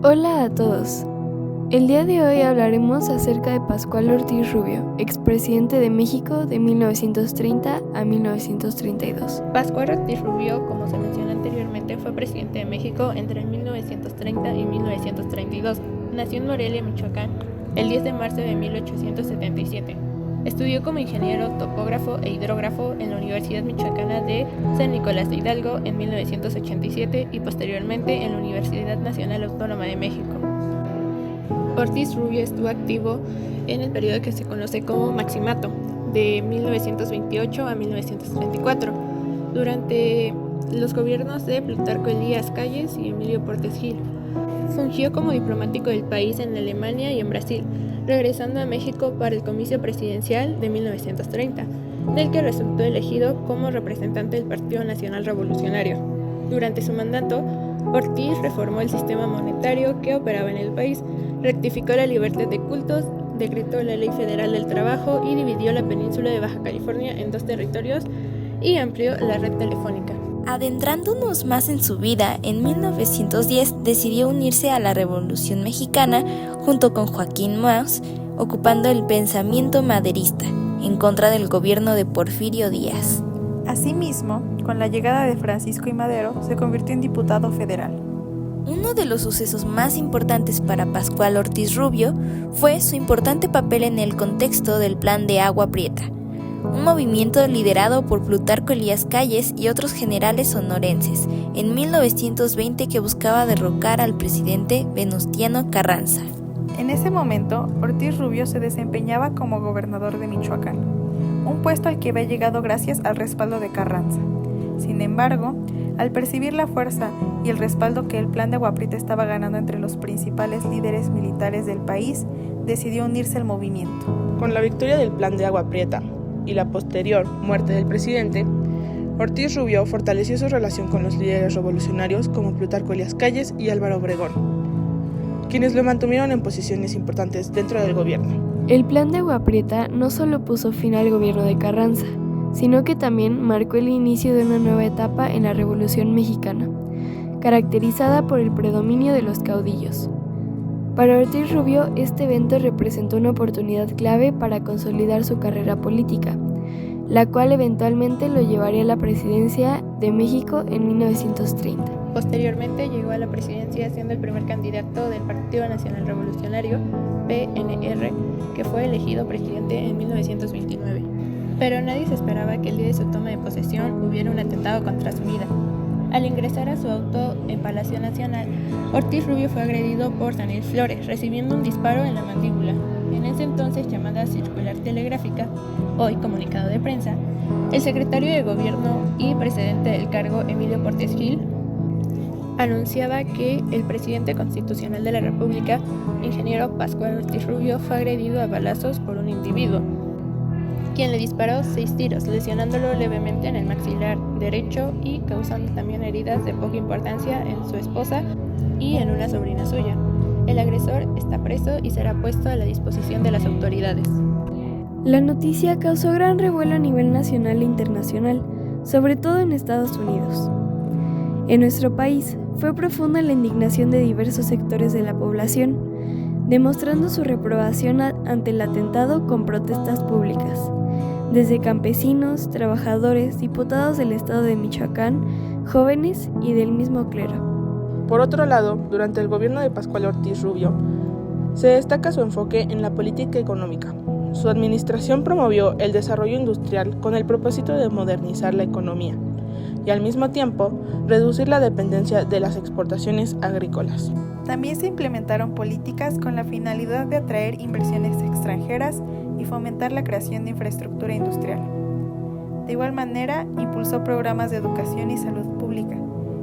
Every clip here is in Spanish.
Hola a todos. El día de hoy hablaremos acerca de Pascual Ortiz Rubio, expresidente de México de 1930 a 1932. Pascual Ortiz Rubio, como se mencionó anteriormente, fue presidente de México entre 1930 y 1932. Nació en Morelia, Michoacán, el 10 de marzo de 1877. Estudió como ingeniero, topógrafo e hidrógrafo en la Universidad Michoacana de San Nicolás de Hidalgo en 1987 y posteriormente en la Universidad Nacional Autónoma de México. Ortiz Rubio estuvo activo en el periodo que se conoce como Maximato, de 1928 a 1934, durante los gobiernos de Plutarco Elías Calles y Emilio Portes Gil. Fungió como diplomático del país en Alemania y en Brasil, regresando a México para el comicio presidencial de 1930, del que resultó elegido como representante del Partido Nacional Revolucionario. Durante su mandato, Ortiz reformó el sistema monetario que operaba en el país, rectificó la libertad de cultos, decretó la Ley Federal del Trabajo y dividió la península de Baja California en 2 territorios y amplió la red telefónica. Adentrándonos más en su vida, en 1910 decidió unirse a la Revolución Mexicana junto con Joaquín Maus, ocupando el pensamiento maderista, en contra del gobierno de Porfirio Díaz. Asimismo, con la llegada de Francisco I. Madero, se convirtió en diputado federal. Uno de los sucesos más importantes para Pascual Ortiz Rubio fue su importante papel en el contexto del Plan de Agua Prieta, un movimiento liderado por Plutarco Elías Calles y otros generales sonorenses en 1920 que buscaba derrocar al presidente Venustiano Carranza. En ese momento, Ortiz Rubio se desempeñaba como gobernador de Michoacán, un puesto al que había llegado gracias al respaldo de Carranza. Sin embargo, al percibir la fuerza y el respaldo que el Plan de Agua Prieta estaba ganando entre los principales líderes militares del país, decidió unirse al movimiento. Con la victoria del Plan de Agua Prieta y la posterior muerte del presidente, Ortiz Rubio fortaleció su relación con los líderes revolucionarios como Plutarco Elías Calles y Álvaro Obregón, quienes lo mantuvieron en posiciones importantes dentro del gobierno. El Plan de Agua Prieta no solo puso fin al gobierno de Carranza, sino que también marcó el inicio de una nueva etapa en la Revolución Mexicana, caracterizada por el predominio de los caudillos. Para Ortiz Rubio, este evento representó una oportunidad clave para consolidar su carrera política, la cual eventualmente lo llevaría a la presidencia de México en 1930. Posteriormente llegó a la presidencia siendo el primer candidato del Partido Nacional Revolucionario, PNR, que fue elegido presidente en 1929. Pero nadie se esperaba que el día de su toma de posesión hubiera un atentado contra su vida. Al ingresar a su auto en Palacio Nacional, Ortiz Rubio fue agredido por Daniel Flores, recibiendo un disparo en la mandíbula. En ese entonces llamada circular telegráfica, hoy comunicado de prensa, el secretario de Gobierno y presidente del cargo, Emilio Portes Gil, anunciaba que el presidente constitucional de la República, ingeniero Pascual Ortiz Rubio, fue agredido a balazos por un individuo, quien le disparó 6 tiros, lesionándolo levemente en el maxilar derecho y causando también heridas de poca importancia en su esposa y en una sobrina suya. El agresor está preso y será puesto a la disposición de las autoridades. La noticia causó gran revuelo a nivel nacional e internacional, sobre todo en Estados Unidos. En nuestro país fue profunda la indignación de diversos sectores de la población, demostrando su reprobación ante el atentado con protestas públicas, desde campesinos, trabajadores, diputados del estado de Michoacán, jóvenes y del mismo clero. Por otro lado, durante el gobierno de Pascual Ortiz Rubio, se destaca su enfoque en la política económica. Su administración promovió el desarrollo industrial con el propósito de modernizar la economía y al mismo tiempo reducir la dependencia de las exportaciones agrícolas. También se implementaron políticas con la finalidad de atraer inversiones extranjeras y fomentar la creación de infraestructura industrial. De igual manera, impulsó programas de educación y salud pública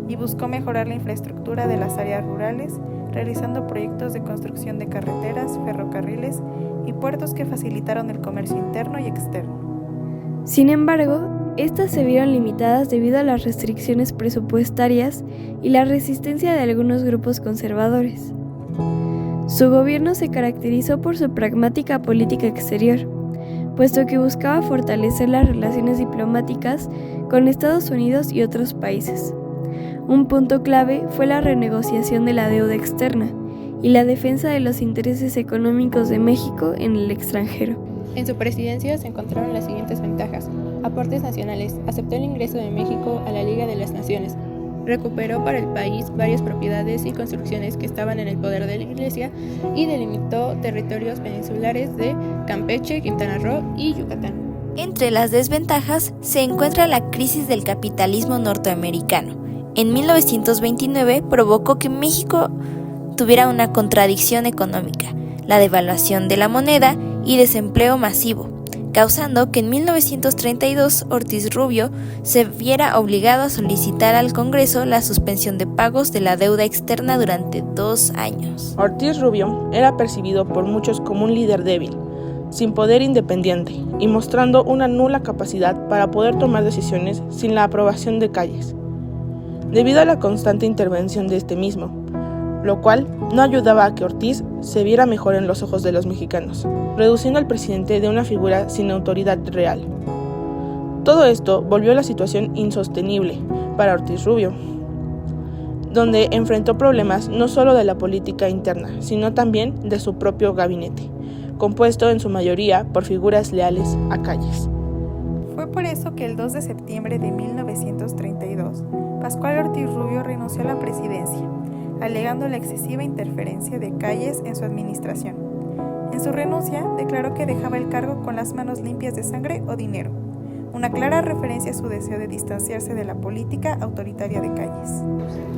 y buscó mejorar la infraestructura de las áreas rurales, realizando proyectos de construcción de carreteras, ferrocarriles y puertos que facilitaron el comercio interno y externo. Sin embargo, estas se vieron limitadas debido a las restricciones presupuestarias y la resistencia de algunos grupos conservadores. Su gobierno se caracterizó por su pragmática política exterior, puesto que buscaba fortalecer las relaciones diplomáticas con Estados Unidos y otros países. Un punto clave fue la renegociación de la deuda externa y la defensa de los intereses económicos de México en el extranjero. En su presidencia se encontraron las siguientes ventajas: aportes nacionales, aceptó el ingreso de México a la Liga de las Naciones, recuperó para el país varias propiedades y construcciones que estaban en el poder de la Iglesia y delimitó territorios peninsulares de Campeche, Quintana Roo y Yucatán. Entre las desventajas se encuentra la crisis del capitalismo norteamericano. En 1929 provocó que México tuviera una contradicción económica, la devaluación de la moneda y desempleo masivo, causando que en 1932 Ortiz Rubio se viera obligado a solicitar al Congreso la suspensión de pagos de la deuda externa durante 2 años. Ortiz Rubio era percibido por muchos como un líder débil, sin poder independiente y mostrando una nula capacidad para poder tomar decisiones sin la aprobación de Calles, debido a la constante intervención de este mismo, lo cual no ayudaba a que Ortiz se viera mejor en los ojos de los mexicanos, reduciendo al presidente de una figura sin autoridad real. Todo esto volvió la situación insostenible para Ortiz Rubio, donde enfrentó problemas no solo de la política interna, sino también de su propio gabinete, compuesto en su mayoría por figuras leales a Calles. Fue por eso que el 2 de septiembre de 1932, Pascual Ortiz Rubio renunció a la presidencia, alegando la excesiva interferencia de Calles en su administración. En su renuncia, declaró que dejaba el cargo con las manos limpias de sangre o dinero, una clara referencia a su deseo de distanciarse de la política autoritaria de Calles.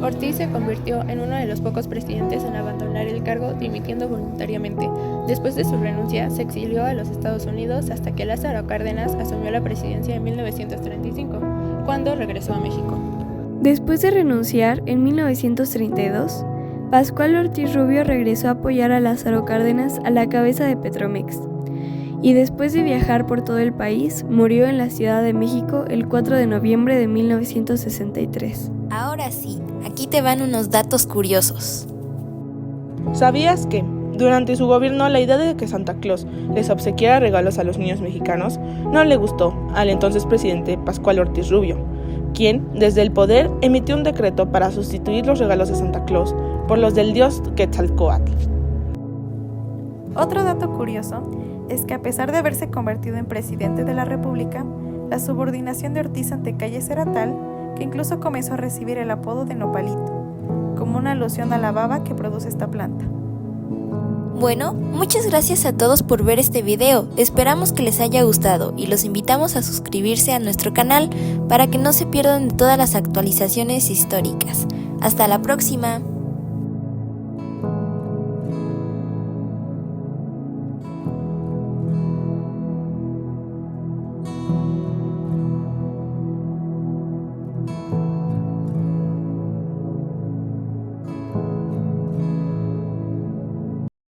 Ortiz se convirtió en uno de los pocos presidentes en abandonar el cargo, dimitiendo voluntariamente. Después de su renuncia, se exilió a los Estados Unidos hasta que Lázaro Cárdenas asumió la presidencia en 1935, cuando regresó a México. Después de renunciar en 1932, Pascual Ortiz Rubio regresó a apoyar a Lázaro Cárdenas a la cabeza de Petromex, y después de viajar por todo el país, murió en la Ciudad de México el 4 de noviembre de 1963. Ahora sí, aquí te van unos datos curiosos. ¿Sabías que durante su gobierno la idea de que Santa Claus les obsequiara regalos a los niños mexicanos no le gustó al entonces presidente Pascual Ortiz Rubio, quien desde el poder emitió un decreto para sustituir los regalos de Santa Claus por los del dios Quetzalcóatl? Otro dato curioso es que a pesar de haberse convertido en presidente de la República, la subordinación de Ortiz ante Calles era tal que incluso comenzó a recibir el apodo de Nopalito, como una alusión a la baba que produce esta planta. Bueno, muchas gracias a todos por ver este video, esperamos que les haya gustado y los invitamos a suscribirse a nuestro canal para que no se pierdan de todas las actualizaciones históricas. ¡Hasta la próxima!